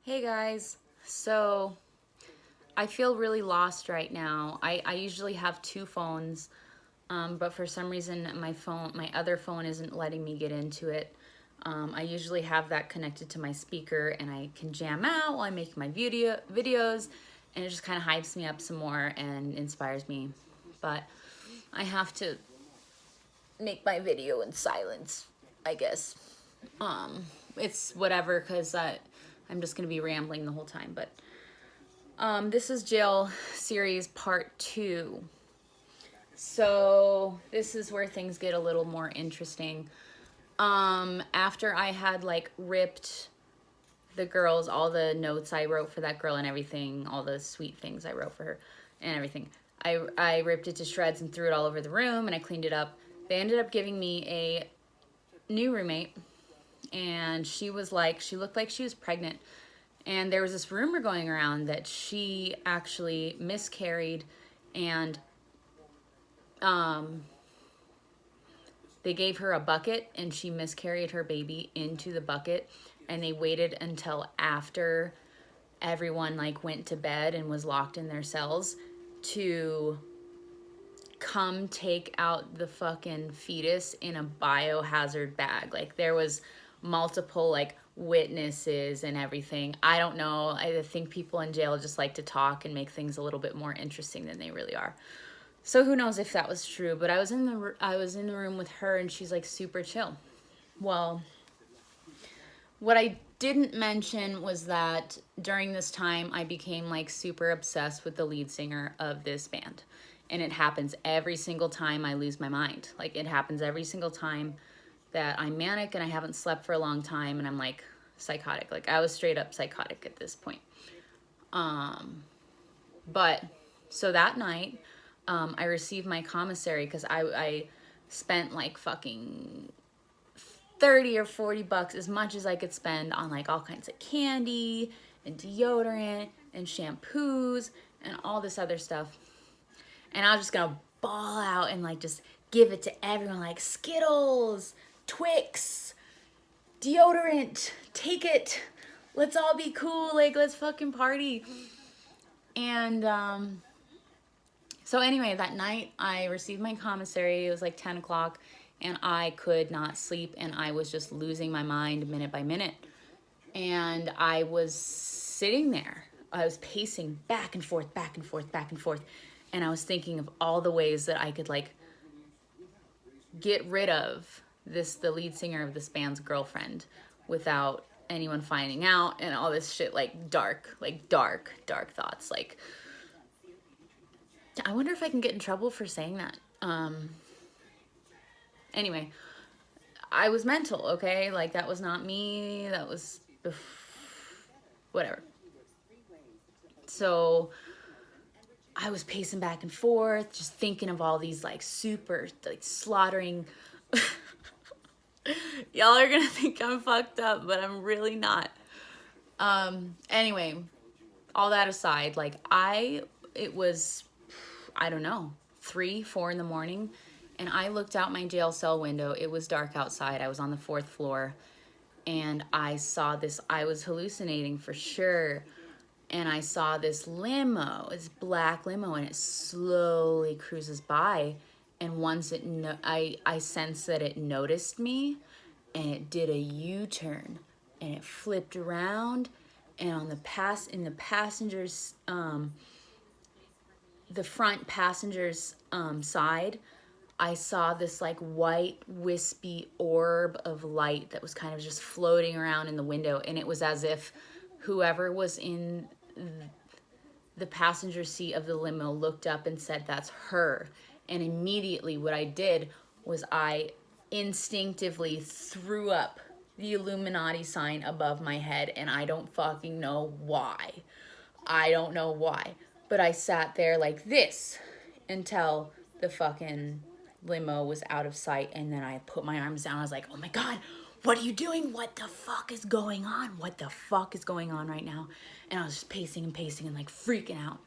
Hey guys, so I feel really lost right now. I usually have two phones, but for some reason my other phone isn't letting me get into it. I usually have that connected to my speaker and I can jam out while I make my videos and it just kind of hypes me up some more and inspires me. But I have to make my video in silence, I guess. It's whatever because I'm just going to be rambling the whole time, but this is jail series part 2. So this is where things get a little more interesting. After I had like ripped the girls, all the notes I wrote for that girl and everything, all the sweet things I wrote for her and everything, I ripped it to shreds and threw it all over the room and I cleaned it up. They ended up giving me a new roommate, and she looked like she was pregnant. And there was this rumor going around that she actually miscarried, and they gave her a bucket and she miscarried her baby into the bucket, and they waited until after everyone like went to bed and was locked in their cells to come take out the fucking fetus in a biohazard bag. Like there was multiple like witnesses and everything. I don't know. I think people in jail just like to talk and make things a little bit more interesting than they really are. So who knows if that was true, but I was in the room with her and she's like super chill. Well, what I didn't mention was that during this time I became like super obsessed with the lead singer of this band. And it happens every single time I lose my mind. Like it happens every single time that I'm manic and I haven't slept for a long time and I'm like psychotic. Like I was straight up psychotic at this point. But so that night, I received my commissary because I spent like fucking 30 or 40 bucks, as much as I could spend on like all kinds of candy and deodorant and shampoos and all this other stuff. And I was just gonna ball out and like just give it to everyone, like Skittles, Twix, deodorant, take it. Let's all be cool, like let's fucking party. And so anyway, that night I received my commissary. It was like 10 o'clock and I could not sleep and I was just losing my mind minute by minute. And I was sitting there. I was pacing back and forth, back and forth, back and forth. And I was thinking of all the ways that I could like get rid of the lead singer of this band's girlfriend without anyone finding out and all this shit, like dark thoughts. Like, I wonder if I can get in trouble for saying that. Anyway, I was mental, okay? Like that was not me. That was whatever. So I was pacing back and forth, just thinking of all these like super like slaughtering. Y'all are gonna think I'm fucked up, but I'm really not. Anyway, all that aside, like it was, I don't know, 3, 4 in the morning, and I looked out my jail cell window. It was dark outside. I was on the 4th floor, and I saw this. I was hallucinating for sure. And I saw this limo, this black limo, and it slowly cruises by. And once I sensed that it noticed me, and it did a U-turn, and it flipped around, and on in the passengers, the front passengers side, I saw this like white wispy orb of light that was kind of just floating around in the window, and it was as if whoever was in the passenger seat of the limo looked up and said, "That's her." And immediately what I did was I instinctively threw up the Illuminati sign above my head, and I don't fucking know why. I don't know why. But I sat there like this until the fucking limo was out of sight, and then I put my arms down. I was like, "Oh my God, what are you doing? What the fuck is going on? What the fuck is going on right now?" And I was just pacing and like freaking out.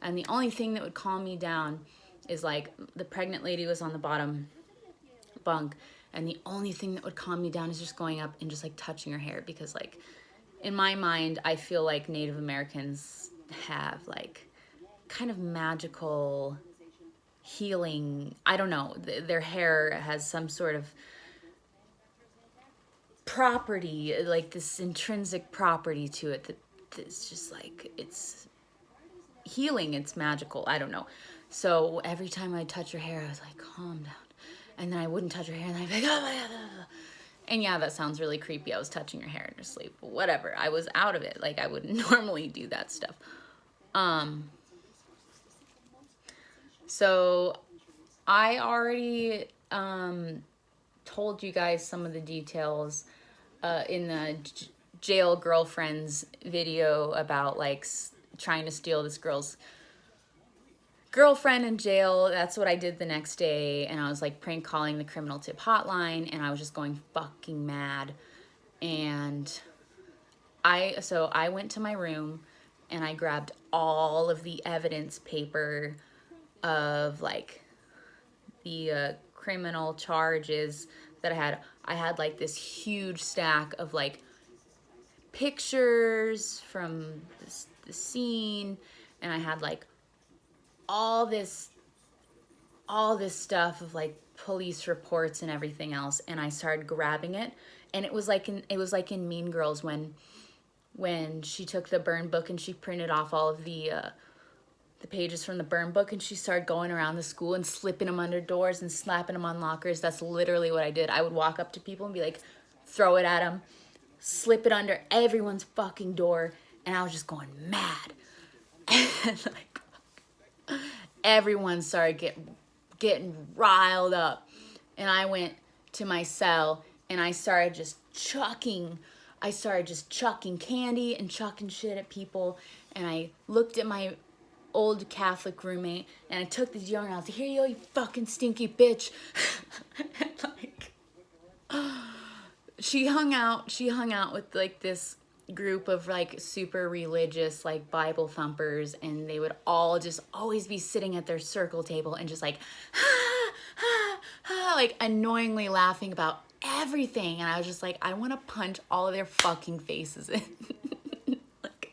And the only thing that would calm me down is like the pregnant lady was on the bottom bunk, and the only thing that would calm me down is just going up and just like touching her hair, because like in my mind, I feel like Native Americans have like kind of magical healing. I don't know. Their hair has some sort of property, like this intrinsic property to it that's just like, it's healing, it's magical. I don't know. So every time I touch her hair, I was like, calm down. And then I wouldn't touch her hair, and I'd be like, oh my God. And yeah, that sounds really creepy. I was touching her hair in her sleep. But whatever. I was out of it. Like, I would normally do that stuff. So I already told you guys some of the details in the jail girlfriends video about like trying to steal this girl's girlfriend in jail. That's what I did the next day, and I was like prank calling the criminal tip hotline, and I was just going fucking mad. And so I went to my room and I grabbed all of the evidence paper of like the criminal charges that I had. I had like this huge stack of like pictures from the scene, and I had like all this stuff of like police reports and everything else, and I started grabbing it. And it was like in Mean Girls when she took the burn book and she printed off all of the pages from the burn book, and she started going around the school and slipping them under doors and slapping them on lockers. That's literally what I did. I would walk up to people and be like, throw it at them, slip it under everyone's fucking door, and I was just going mad. And like everyone started getting riled up, and I went to my cell and I started just chucking candy and chucking shit at people. And I looked at my old Catholic roommate and I took the deodorant and I was like, here you go, you fucking stinky bitch. And like, she hung out with like this group of like super religious like Bible thumpers, and they would all just always be sitting at their circle table and just like like annoyingly laughing about everything. And I was just like, I want to punch all of their fucking faces in. Like,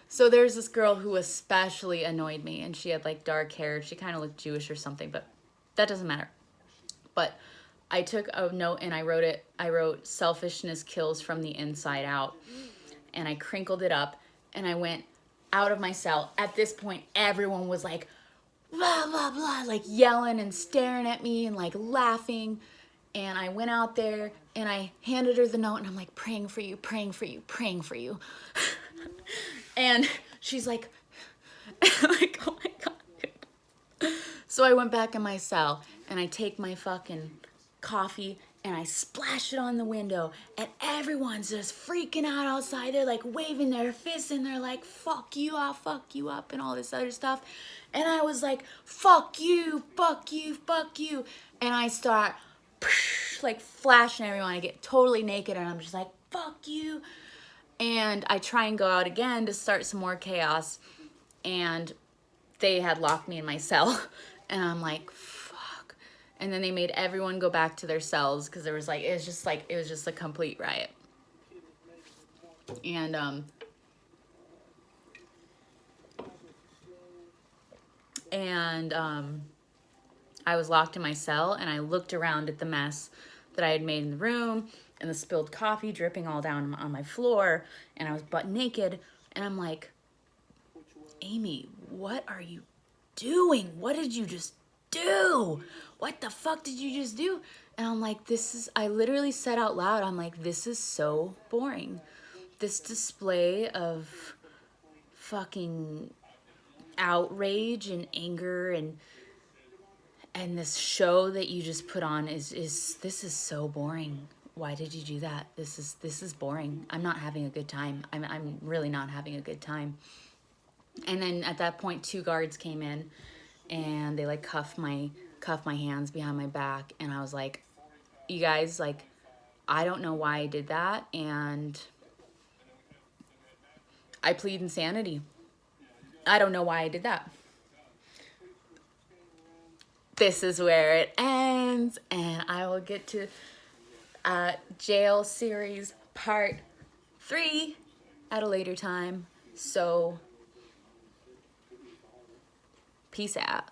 so there's this girl who especially annoyed me, and she had like dark hair. She kind of looked Jewish or something, but that doesn't matter. But I took a note and I wrote selfishness kills from the inside out, and I crinkled it up and I went out of my cell. At this point, everyone was like, blah, blah, blah, like yelling and staring at me and like laughing. And I went out there and I handed her the note, and I'm like, praying for you, praying for you, praying for you. And she's like, like, oh my God. So I went back in my cell and I take my fucking coffee and I splash it on the window, and everyone's just freaking out outside. They're like waving their fists and they're like, fuck you, I'll fuck you up, and all this other stuff. And I was like, fuck you, fuck you, fuck you. And I start like flashing everyone. I get totally naked and I'm just like, fuck you. And I try and go out again to start some more chaos, and they had locked me in my cell. And I'm like, fuck. And then they made everyone go back to their cells because it was just a complete riot. And I was locked in my cell, and I looked around at the mess that I had made in the room and the spilled coffee dripping all down on my floor, and I was butt naked, and I'm like, Amy, what are you doing? What did you just do? What the fuck did you just do? And I'm like, I literally said out loud, I'm like, this is so boring. This display of fucking outrage and anger and this show that you just put on this is so boring. Why did you do that? This is boring. I'm not having a good time. I'm really not having a good time. And then at that point, 2 guards came in and they like cuffed my hands behind my back, and I was like, you guys, like, I don't know why I did that, and I plead insanity. I don't know why I did that. This is where it ends, and I will get to jail series part 3 at a later time. So peace out.